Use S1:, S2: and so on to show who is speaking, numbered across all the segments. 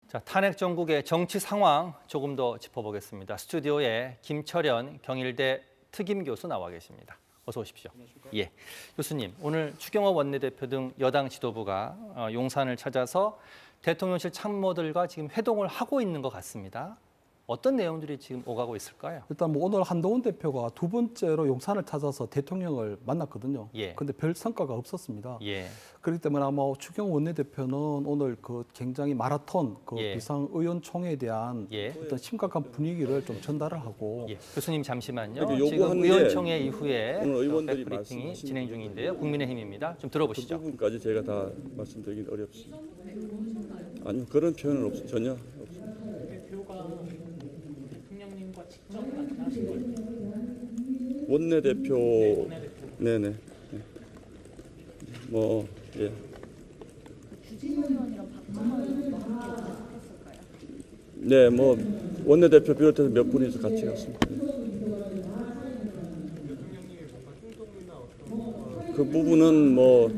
S1: 자, 탄핵 정국의 정치 상황 조금 더 짚어보겠습니다. 스튜디오에 김철현 경일대 특임 교수 나와 계십니다. 어서 오십시오. 예, 교수님, 오늘 추경호 원내대표 등 여당 지도부가 용산을 찾아서 대통령실 참모들과 지금 회동을 하고 있는 것 같습니다. 어떤 내용들이 지금 오가고 있을까요?
S2: 일단 뭐 오늘 한동훈 대표가 두 번째로 용산을 찾아서 대통령을 만났거든요.
S1: 예.
S2: 근데 별 성과가 없었습니다.
S1: 예.
S2: 그렇기 때문에 아마 추경호 원내대표는 오늘 그 굉장히 마라톤
S1: 예.
S2: 비상의원총회에 대한
S1: 예.
S2: 어떤 심각한 분위기를 좀 전달을 하고
S1: 예. 교수님 잠시만요.
S3: 그러니까
S1: 지금
S3: 요구한
S1: 의원총회 이후에
S3: 오늘 의원들이
S1: 백브리핑이
S3: 말씀하신
S1: 진행
S3: 부분이
S1: 중인데요. 국민의힘입니다. 좀
S3: 그
S1: 들어보시죠.
S3: 부분까지 제가 다 말씀드리긴 어렵습니다. 아니요, 그런 표현은 전혀 없습니다.
S4: 대표가 대통령님과 직접 만나신 거예요?
S3: 원내대표, 네네. 뭐 예.
S5: 주진우 의원이랑 박정환 의원도 함께 했을까요?
S3: 네, 뭐 원내대표 비롯해서 몇 분이서 같이 갔습니다. 그 부분은 뭐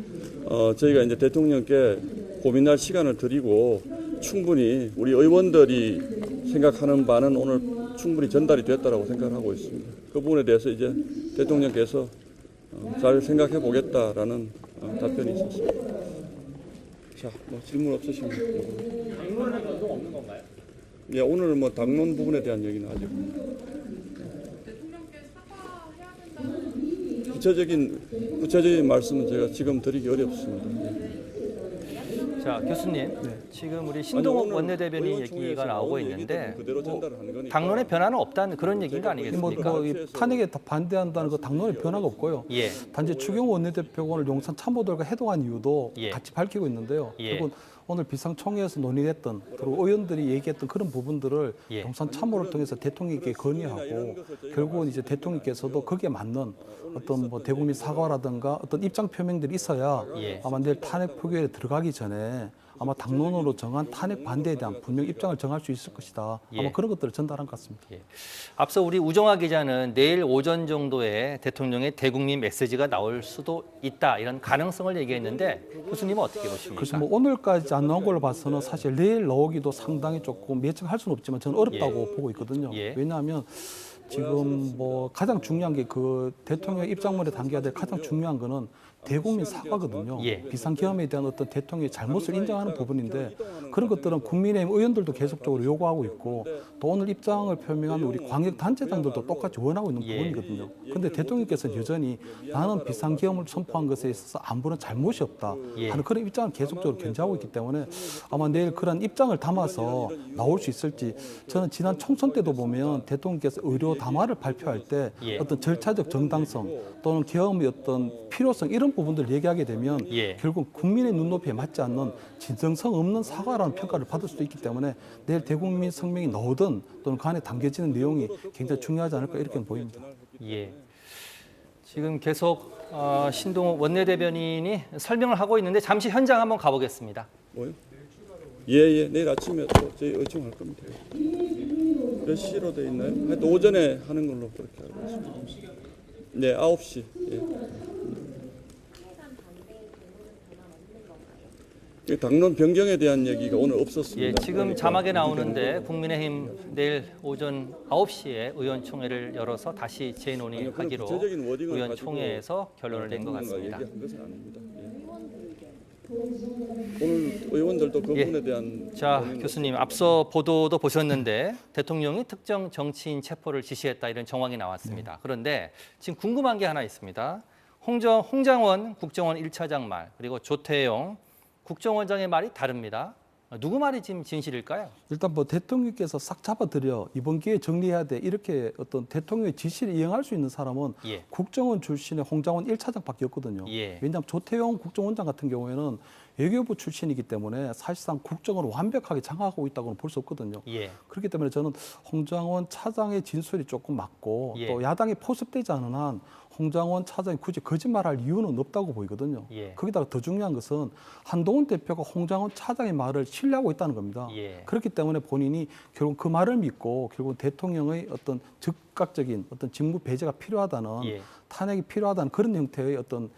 S3: 저희가 이제 대통령께 고민할 시간을 드리고 충분히 우리 의원들이 생각하는 바는 오늘 충분히 전달이 됐다라고 생각하고 있습니다. 그 부분에 대해서 이제 대통령께서 잘 생각해 보겠다라는 답변이 있었습니다. 자, 뭐 질문 없으시면
S4: 당론은 변동 없는 건가요?
S3: 예, 오늘 뭐 당론 부분에 대한 얘기는 아직
S5: 대통령께 사과해야 된다는
S3: 구체적인 말씀은 제가 지금 드리기 어렵습니다. 예.
S1: 자, 교수님, 지금 우리
S3: 아니,
S1: 신동욱
S3: 오늘
S1: 원내대변인
S3: 의원총회에서
S1: 얘기가 나오고
S3: 나온
S1: 있는데
S3: 얘기들은 그대로 전달하는 거니까.
S1: 당론의 변화는 없다는 그런 얘기인 거 아니겠습니까?
S2: 이 탄핵에 반대한다는 그 당론의 변화가 없고요.
S1: 예.
S2: 단지 추경호 원내대표가 오늘 용산 참모들과 회동한 이유도
S1: 예.
S2: 같이 밝히고 있는데요.
S1: 예.
S2: 그리고 오늘 비상총회에서 논의했던 그리고 의원들이 얘기했던 그런 부분들을
S1: 예.
S2: 용산 참모를 통해서 대통령께 건의하고 결국은 이제 대통령께서도 거기에 맞는 어떤 뭐 대국민 사과라든가 어떤 입장 표명들이 있어야
S1: 예.
S2: 아마 내일 탄핵 표결에 들어가기 전에 아마 당론으로 정한 탄핵 반대에 대한 분명 입장을 정할 수 있을 것이다. 아마
S1: 예.
S2: 그런 것들을 전달한 것 같습니다.
S1: 예. 앞서 우리 우정화 기자는 내일 오전 정도에 대통령의 대국민 메시지가 나올 수도 있다 이런 가능성을 얘기했는데 교수님은 어떻게 보십니까?
S2: 그래서 뭐 오늘까지 안 나온 걸로 봐서는 사실 내일 나오기도 상당히 조금 예측할 수는 없지만 저는 어렵다고 보고 있거든요.
S1: 예.
S2: 왜냐하면 지금 뭐 가장 중요한 게 그 대통령 입장문에 담겨야 될 가장 중요한 거는 대국민 사과거든요.
S1: 예.
S2: 비상계엄에 대한 어떤 대통령의 잘못을 인정하는 부분인데 그런 것들은 국민의힘 의원들도 계속적으로 요구하고 있고 또 오늘 입장을 표명한 우리 광역단체장들도 똑같이 원하고 있는
S1: 예.
S2: 부분이거든요. 그런데 대통령께서는 여전히 나는 비상계엄을 선포한 것에 있어서 안보는 잘못이 없다
S1: 예.
S2: 하는 그런 입장을 계속적으로 견지하고 있기 때문에 아마 내일 그런 입장을 담아서 나올 수 있을지 저는 지난 총선 때도 보면 대통령께서 의료 담화를 발표할 때
S1: 예.
S2: 어떤 절차적 정당성 또는 계엄의 어떤 필요성 이런 부분들을 얘기하게 되면
S1: 예.
S2: 결국 국민의 눈높이에 맞지 않는 진정성 없는 사과라는 평가를 받을 수도 있기 때문에 내일 대국민 성명이 나오든 또는 그 안에 담겨지는 내용이 굉장히 중요하지 않을까 이렇게 보입니다.
S1: 예. 지금 계속 신동욱 원내대변인이 설명을 하고 있는데 잠시 현장 한번 가보겠습니다.
S3: 뭐요? 예, 내일 아침에 또 저희 의총할 겁니다. 몇 시로 돼 있나요? 하여튼 오전에 하는 걸로 그렇게 알고 있습니다. 네, 9시. 예. 당론 변경에 대한 얘기가 오늘 없었습니다.
S1: 예, 지금
S3: 그러니까
S1: 자막에 나오는데 국민의힘 내일 오전 9시에 의원총회를 열어서 다시
S3: 아니요, 그런
S1: 재논의하기로
S3: 구체적인 워딩을
S1: 의원총회에서 결론을 낸 것
S3: 가지고
S1: 같습니다.
S3: 얘기한 것은 아닙니다. 예. 오늘 의원들도 그
S1: 예.
S3: 부분에 대한
S1: 자,
S3: 논의는
S1: 교수님 앞서 보도도 보셨는데 대통령이 특정 정치인 체포를 지시했다 이런 정황이 나왔습니다. 그런데 지금 궁금한 게 하나 있습니다. 홍장원 국정원 1차장 말 그리고 조태용 국정원장의 말이 다릅니다. 누구 말이 지금 진실일까요?
S2: 일단 뭐 대통령께서 싹 잡아들여 이번 기회에 정리해야 돼 이렇게 어떤 대통령의 지시를 이행할 수 있는 사람은
S1: 예.
S2: 국정원 출신의 홍장원 1차장밖에 없거든요.
S1: 예.
S2: 왜냐하면 조태용 국정원장 같은 경우에는 외교부 출신이기 때문에 사실상 국정을 완벽하게 장악하고 있다고는 볼 수 없거든요.
S1: 예.
S2: 그렇기 때문에 저는 홍장원 차장의 진술이 조금 맞고
S1: 예.
S2: 또 야당이 포섭되지 않은 한 홍장원 차장이 굳이 거짓말할 이유는 없다고 보이거든요.
S1: 예.
S2: 거기다가 더 중요한 것은 한동훈 대표가 홍장원 차장의 말을 신뢰하고 있다는 겁니다.
S1: 예.
S2: 그렇기 때문에 본인이 결국 그 말을 믿고 결국 대통령의 어떤 즉각적인 어떤 직무 배제가 필요하다는
S1: 예.
S2: 탄핵이 필요하다는 그런 형태의 어떤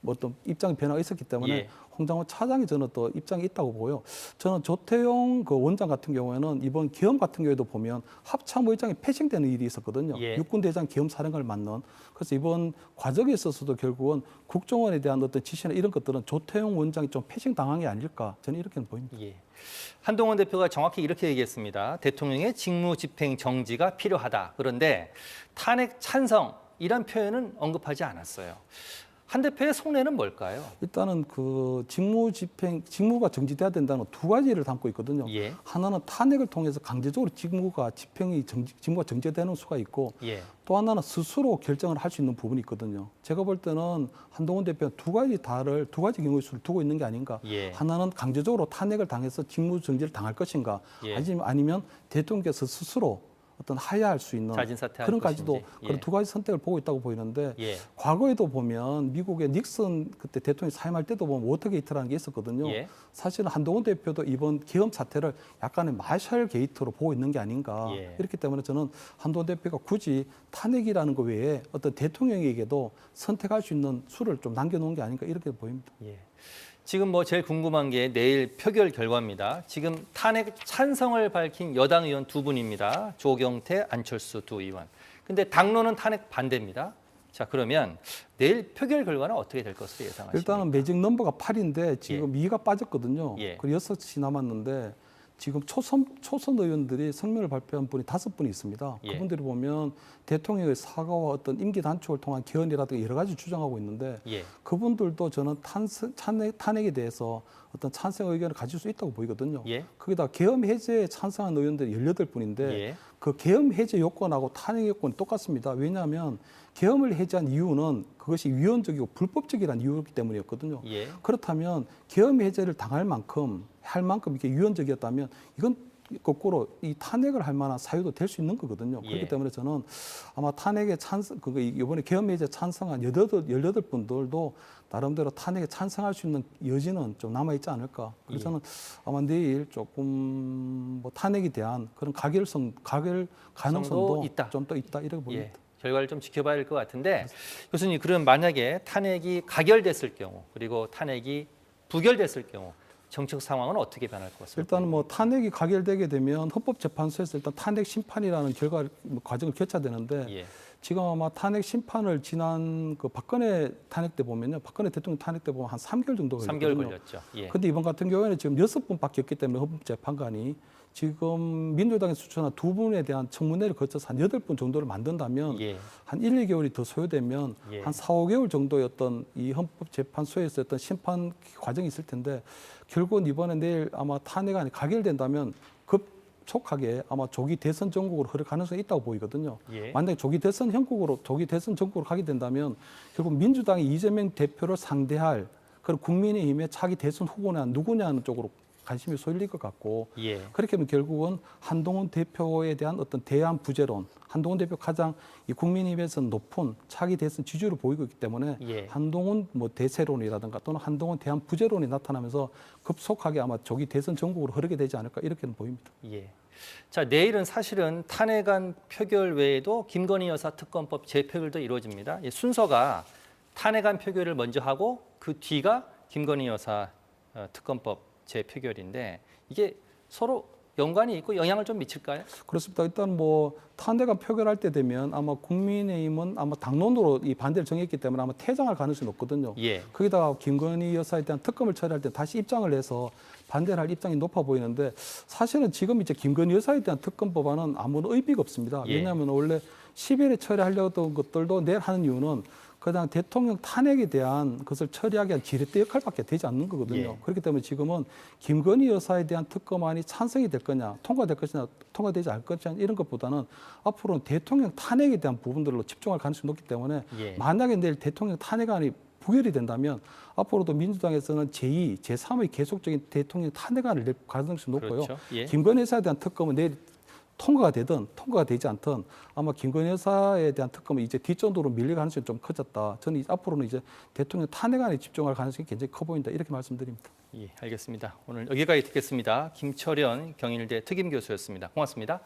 S2: 뭐 어떤 입장 변화가 있었기 때문에
S1: 예.
S2: 홍장호 차장이 저는 또 입장이 있다고 보고요. 저는 조태용 그 원장 같은 경우에는 이번 계엄 같은 경우에도 보면 합참의장이 패싱되는 일이 있었거든요.
S1: 예.
S2: 육군대장 계엄사령관을 맡는. 그래서 이번 과정에 있어서도 결국은 국정원에 대한 어떤 지시나 이런 것들은 조태용 원장이 좀 패싱 당한 게 아닐까 저는 이렇게는 보입니다.
S1: 예. 한동훈 대표가 정확히 이렇게 얘기했습니다. 대통령의 직무집행 정지가 필요하다. 그런데 탄핵 찬성 이런 표현은 언급하지 않았어요. 한 대표의 속내는 뭘까요?
S2: 일단은 그 직무가 정지돼야 된다는 두 가지를 담고 있거든요.
S1: 예.
S2: 하나는 탄핵을 통해서 강제적으로 직무가 정지되는 수가 있고
S1: 예.
S2: 또 하나는 스스로 결정을 할 수 있는 부분이 있거든요. 제가 볼 때는 한동훈 대표가 두 가지 경우의 수를 두고 있는 게 아닌가.
S1: 예.
S2: 하나는 강제적으로 탄핵을 당해서 직무 정지를 당할 것인가.
S1: 예.
S2: 아니면 대통령께서 스스로 어떤 하야할 수 있는
S1: 자진 사퇴할
S2: 그런 가지도
S1: 것인지. 예.
S2: 그런 두 가지 선택을 보고 있다고 보이는데
S1: 예.
S2: 과거에도 보면 미국의 닉슨 그때 대통령 사임할 때도 보면 워터게이트라는 게 있었거든요.
S1: 예.
S2: 사실은 한동훈 대표도 이번 계엄 사태를 약간의 마셜 게이트로 보고 있는 게 아닌가.
S1: 예.
S2: 이렇기 때문에 저는 한동훈 대표가 굳이 탄핵이라는 것 외에 어떤 대통령에게도 선택할 수 있는 수를 좀 남겨놓은 게 아닌가 이렇게 보입니다.
S1: 예. 지금 뭐 제일 궁금한 게 내일 표결 결과입니다. 지금 탄핵 찬성을 밝힌 여당 의원 두 분입니다. 조경태, 안철수 두 의원. 근데 당론은 탄핵 반대입니다. 자, 그러면 내일 표결 결과는 어떻게 될 것으로 예상하십니까?
S2: 일단은 매직 넘버가 8인데 지금 2가 빠졌거든요.
S1: 예.
S2: 그리고 6이 남았는데 지금 초선 의원들이 성명을 발표한 분이 5분이 있습니다.
S1: 예.
S2: 그분들이 보면 대통령의 사과와 어떤 임기 단축을 통한 개헌이라든가 여러 가지 주장하고 있는데
S1: 예.
S2: 그분들도 저는 탄핵에 대해서 어떤 찬성 의견을 가질 수 있다고 보이거든요.
S1: 예.
S2: 거기다 계엄 해제에 찬성한 의원들이 18분인데
S1: 예.
S2: 그 계엄 해제 요건하고 탄핵 요건이 똑같습니다. 왜냐하면 계엄을 해제한 이유는 그것이 위헌적이고 불법적이라는 이유이기 때문이었거든요.
S1: 예.
S2: 그렇다면 계엄 해제를 당할 할 만큼 이게 위헌적이었다면 이건 거꾸로 이 탄핵을 할 만한 사유도 될 수 있는 거거든요.
S1: 예.
S2: 그렇기 때문에 저는 아마 탄핵에 이번에 계엄 해제 찬성한 18분들도 나름대로 탄핵에 찬성할 수 있는 여지는 좀 남아 있지 않을까. 그래서
S1: 예.
S2: 저는 아마 내일 조금 뭐 탄핵에 대한 그런 가결 가능성도
S1: 있다.
S2: 좀 더 있다 이렇게 보입니다.
S1: 예. 결과를 좀 지켜봐야 될 것 같은데 교수님, 그럼 만약에 탄핵이 가결됐을 경우 그리고 탄핵이 부결됐을 경우 정책 상황은 어떻게 변할 것 같습니까?
S2: 일단은 뭐 탄핵이 가결되게 되면 헌법재판소에서 일단 탄핵 심판이라는 과정을 거쳐야 되는데
S1: 예.
S2: 지금 아마 탄핵 심판을 지난 그 박근혜 탄핵 때 보면요, 박근혜 대통령 탄핵 때 보면 한 3개월 정도
S1: 3개월
S2: 걸렸거든요.
S1: 걸렸죠. 예.
S2: 근데 이번 같은 경우에는 지금 6분밖에 없기 때문에 헌법재판관이 지금 민주당이 추천한 2분에 대한 청문회를 거쳐서 한 8분 정도를 만든다면
S1: 예.
S2: 한 1, 2개월이 더 소요되면
S1: 예.
S2: 한 4, 5개월 정도의 어떤 이 헌법재판소에서 어떤 심판 과정이 있을 텐데 결국은 이번에 내일 아마 탄핵안이 가결된다면 급속하게 아마 조기 대선 전국으로 흐를 가능성이 있다고 보이거든요.
S1: 예.
S2: 만약에 조기 대선 전국으로 가게 된다면 결국 민주당이 이재명 대표를 상대할 그런 국민의힘의 차기 대선 후보냐 누구냐는 쪽으로 관심이 쏠릴 것 같고
S1: 예.
S2: 그렇게 하면 결국은 한동훈 대표에 대한 어떤 대안 부재론, 한동훈 대표 가장 이 국민의힘에서 높은 차기 대선 지지율을 보이고 있기 때문에
S1: 예.
S2: 한동훈 뭐 대세론이라든가 또는 한동훈 대안 부재론이 나타나면서 급속하게 아마 조기 대선 전국으로 흐르게 되지 않을까 이렇게는 보입니다.
S1: 예. 자, 내일은 사실은 탄핵안 표결 외에도 김건희 여사 특검법 재표결도 이루어집니다. 이 순서가 탄핵안 표결을 먼저 하고 그 뒤가 김건희 여사 특검법 재표결인데 이게 서로 연관이 있고 영향을 좀 미칠까요?
S2: 그렇습니다. 일단 뭐 탄핵안 표결할 때 되면 아마 국민의힘은 아마 당론으로 이 반대를 정했기 때문에 아마 퇴장할 가능성이 높거든요.
S1: 예.
S2: 거기다가 김건희 여사에 대한 특검을 처리할 때 다시 입장을 내서 반대를 할 입장이 높아 보이는데 사실은 지금 이제 김건희 여사에 대한 특검 법안은 아무런 의미가 없습니다.
S1: 예.
S2: 왜냐하면 원래 10일에 처리하려고 했던 것들도 내일 하는 이유는 그냥 대통령 탄핵에 대한 것을 처리하기 위한 지렛대 역할밖에 되지 않는 거거든요.
S1: 예.
S2: 그렇기 때문에 지금은 김건희 여사에 대한 특검안이 찬성이 될 거냐, 통과될 것이냐, 통과되지 않을 것이냐 이런 것보다는 앞으로는 대통령 탄핵에 대한 부분들로 집중할 가능성이 높기 때문에
S1: 예.
S2: 만약에 내일 대통령 탄핵안이 부결이 된다면 앞으로도 민주당에서는 제2, 제3의 계속적인 대통령 탄핵안을 낼 가능성이 높고요.
S1: 그렇죠. 예.
S2: 김건희 여사에 대한 특검은 내일 통과가 되든 통과가 되지 않든 아마 김건희 여사에 대한 특검은 이제 뒷전으로 밀릴 가능성이 좀 커졌다. 저는 앞으로는 이제 대통령 탄핵안에 집중할 가능성이 굉장히 커 보인다. 이렇게 말씀드립니다.
S1: 예, 알겠습니다. 오늘 여기까지 듣겠습니다. 김철현 경일대 특임교수였습니다. 고맙습니다.